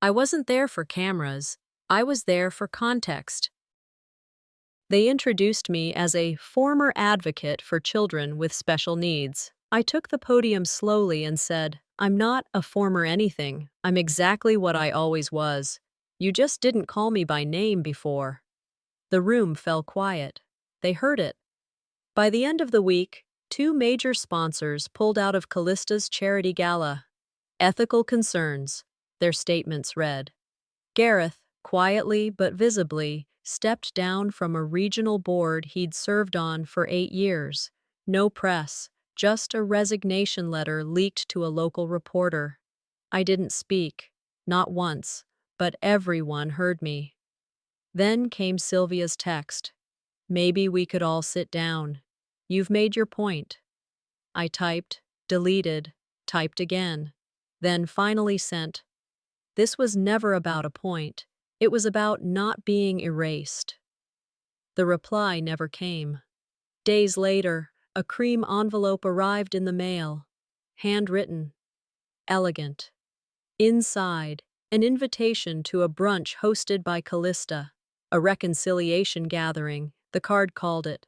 Speaker 1: I wasn't there for cameras. I was there for context. They introduced me as a former advocate for children with special needs. I took the podium slowly and said, "I'm not a former anything. I'm exactly what I always was. You just didn't call me by name before." The room fell quiet. They heard it. By the end of the week, 2 major sponsors pulled out of Callista's charity gala. Ethical concerns, their statements read. Gareth, quietly but visibly, stepped down from a regional board he'd served on for 8 years. No press, just a resignation letter leaked to a local reporter. I didn't speak, not once, but everyone heard me. Then came Sylvia's text. Maybe we could all sit down. You've made your point. I typed, deleted, typed again, then finally sent. This was never about a point. It was about not being erased. The reply never came. Days later, a cream envelope arrived in the mail. Handwritten, elegant. Inside, an invitation to a brunch hosted by Callista, a reconciliation gathering, the card called it.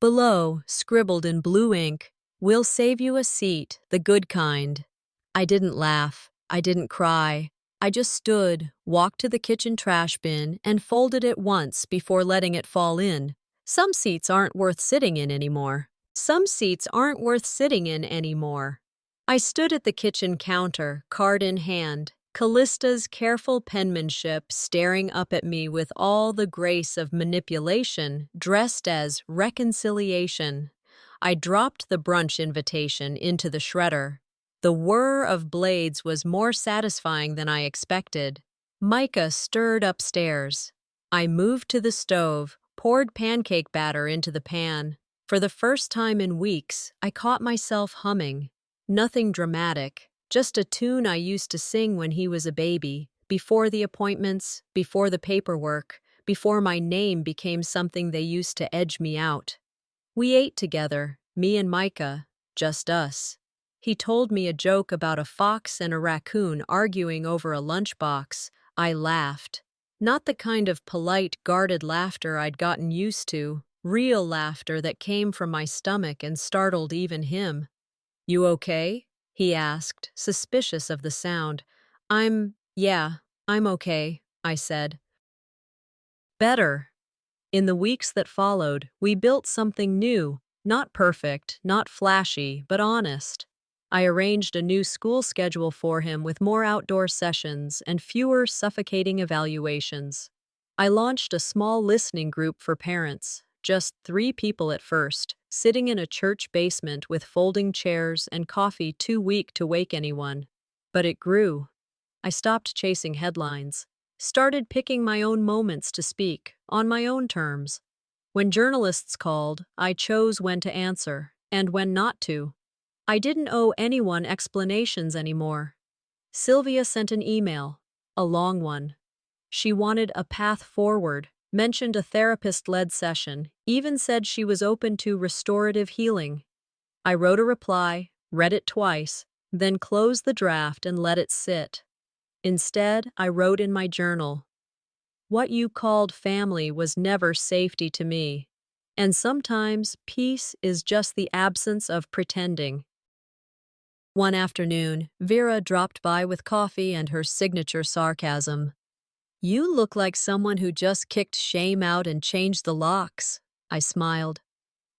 Speaker 1: Below, scribbled in blue ink, "We'll save you a seat, the good kind." I didn't laugh. I didn't cry. I just stood, walked to the kitchen trash bin, and folded it once before letting it fall in. Some seats aren't worth sitting in anymore. Some seats aren't worth sitting in anymore. I stood at the kitchen counter, card in hand, Callista's careful penmanship staring up at me with all the grace of manipulation, dressed as reconciliation. I dropped the brunch invitation into the shredder. The whir of blades was more satisfying than I expected. Micah stirred upstairs. I moved to the stove, poured pancake batter into the pan. For the first time in weeks, I caught myself humming. Nothing dramatic, just a tune I used to sing when he was a baby, before the appointments, before the paperwork, before my name became something they used to edge me out. We ate together, me and Micah, just us. He told me a joke about a fox and a raccoon arguing over a lunchbox. I laughed. Not the kind of polite, guarded laughter I'd gotten used to, real laughter that came from my stomach and startled even him. "You okay?" he asked, suspicious of the sound. Yeah, I'm okay," I said. Better. In the weeks that followed, we built something new, not perfect, not flashy, but honest. I arranged a new school schedule for him with more outdoor sessions and fewer suffocating evaluations. I launched a small listening group for parents, just 3 people at first, sitting in a church basement with folding chairs and coffee too weak to wake anyone. But it grew. I stopped chasing headlines, started picking my own moments to speak, on my own terms. When journalists called, I chose when to answer, and when not to. I didn't owe anyone explanations anymore. Sylvia sent an email, a long one. She wanted a path forward, mentioned a therapist-led session, even said she was open to restorative healing. I wrote a reply, read it twice, then closed the draft and let it sit. Instead, I wrote in my journal, "What you called family was never safety to me. And sometimes peace is just the absence of pretending." One afternoon, Vera dropped by with coffee and her signature sarcasm. "You look like someone who just kicked shame out and changed the locks," I smiled.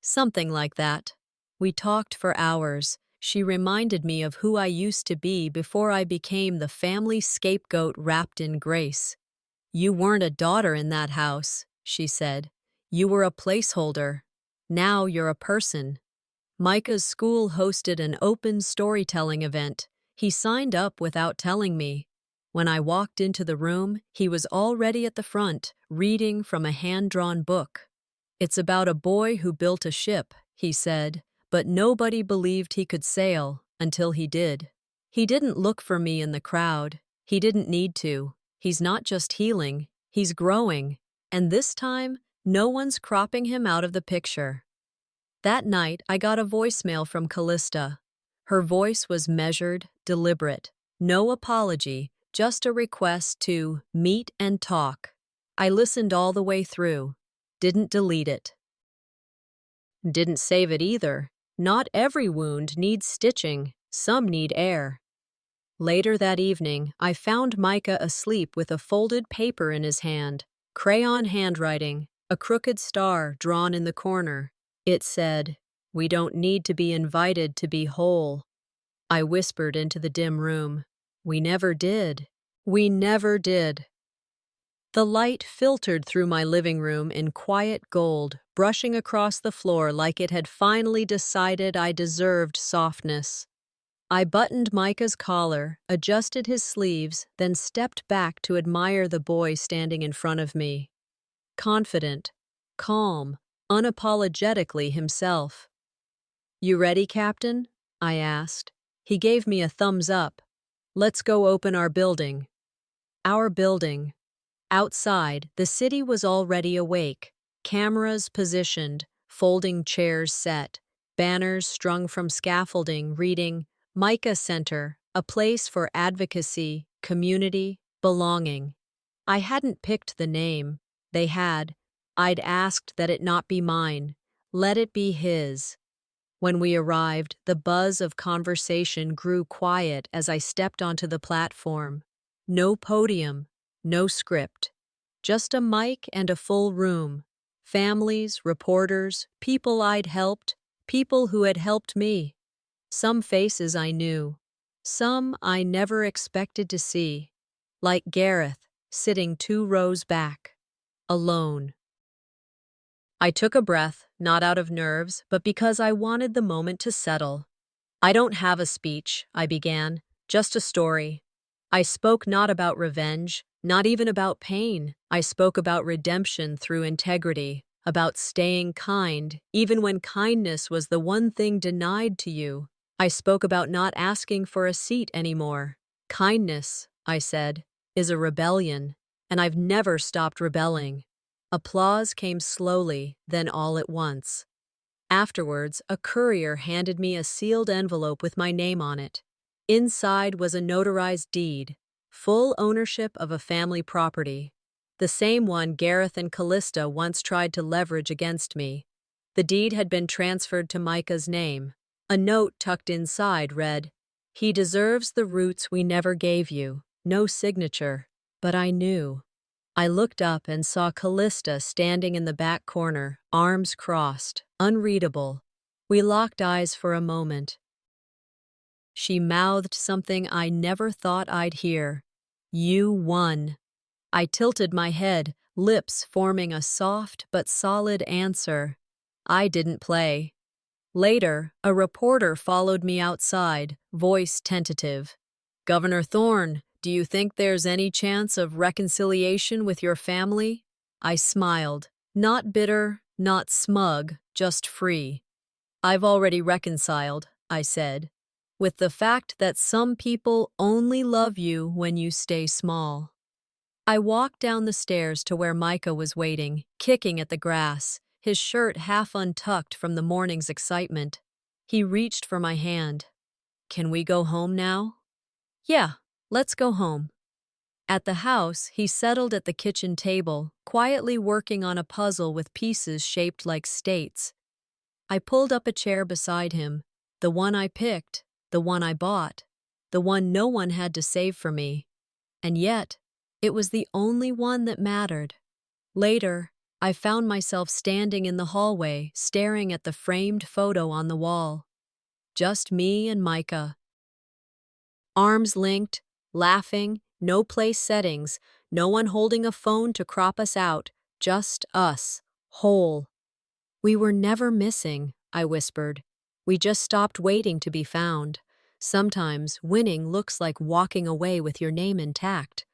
Speaker 1: "Something like that." We talked for hours. She reminded me of who I used to be before I became the family scapegoat wrapped in grace. "You weren't a daughter in that house," she said. "You were a placeholder. Now you're a person." Micah's school hosted an open storytelling event. He signed up without telling me. When I walked into the room, he was already at the front, reading from a hand-drawn book. "It's about a boy who built a ship," he said, "but nobody believed he could sail until he did." He didn't look for me in the crowd. He didn't need to. He's not just healing, he's growing. And this time, no one's cropping him out of the picture. That night, I got a voicemail from Callista. Her voice was measured, deliberate. No apology, just a request to meet and talk. I listened all the way through. Didn't delete it. Didn't save it either. Not every wound needs stitching. Some need air. Later that evening, I found Micah asleep with a folded paper in his hand, crayon handwriting, a crooked star drawn in the corner. It said, "We don't need to be invited to be whole." I whispered into the dim room, "We never did. We never did." The light filtered through my living room in quiet gold, brushing across the floor like it had finally decided I deserved softness. I buttoned Micah's collar, adjusted his sleeves, then stepped back to admire the boy standing in front of me. Confident, calm, unapologetically himself. "You ready, Captain?" I asked. He gave me a thumbs up. "Let's go open our building." Our building. Outside, the city was already awake. Cameras positioned, folding chairs set, banners strung from scaffolding reading, Micah Center, a place for advocacy, community, belonging. I hadn't picked the name. They had. I'd asked that it not be mine. Let it be his. When we arrived, the buzz of conversation grew quiet as I stepped onto the platform. No podium, no script. Just a mic and a full room. Families, reporters, people I'd helped, people who had helped me. Some faces I knew. Some I never expected to see. Like Gareth, sitting 2 rows back. Alone. I took a breath, not out of nerves, but because I wanted the moment to settle. "I don't have a speech," I began, "just a story." I spoke not about revenge, not even about pain. I spoke about redemption through integrity, about staying kind, even when kindness was the one thing denied to you. I spoke about not asking for a seat anymore. Kindness, I said, is a rebellion, and I've never stopped rebelling. Applause came slowly, then all at once. Afterwards, a courier handed me a sealed envelope with my name on it. Inside was a notarized deed, full ownership of a family property, the same one Gareth and Callista once tried to leverage against me. The deed had been transferred to Micah's name. A note tucked inside read, "He deserves the roots we never gave you." No signature, but I knew. I looked up and saw Callista standing in the back corner, arms crossed, unreadable. We locked eyes for a moment. She mouthed something I never thought I'd hear. "You won." I tilted my head, lips forming a soft but solid answer. I didn't play. Later, a reporter followed me outside, voice tentative. "Governor Thorne, do you think there's any chance of reconciliation with your family?" I smiled. Not bitter, not smug, just free. "I've already reconciled," I said, "with the fact that some people only love you when you stay small." I walked down the stairs to where Micah was waiting, kicking at the grass, his shirt half untucked from the morning's excitement. He reached for my hand. "Can we go home now?" "Yeah, let's go home." At the house, he settled at the kitchen table, quietly working on a puzzle with pieces shaped like states. I pulled up a chair beside him, the one I picked, the one I bought, the one no one had to save for me. And yet, it was the only one that mattered. Later, I found myself standing in the hallway, staring at the framed photo on the wall. Just me and Micah. Arms linked, laughing, no place settings, no one holding a phone to crop us out, just us, whole. "We were never missing," I whispered. "We just stopped waiting to be found. Sometimes winning looks like walking away with your name intact."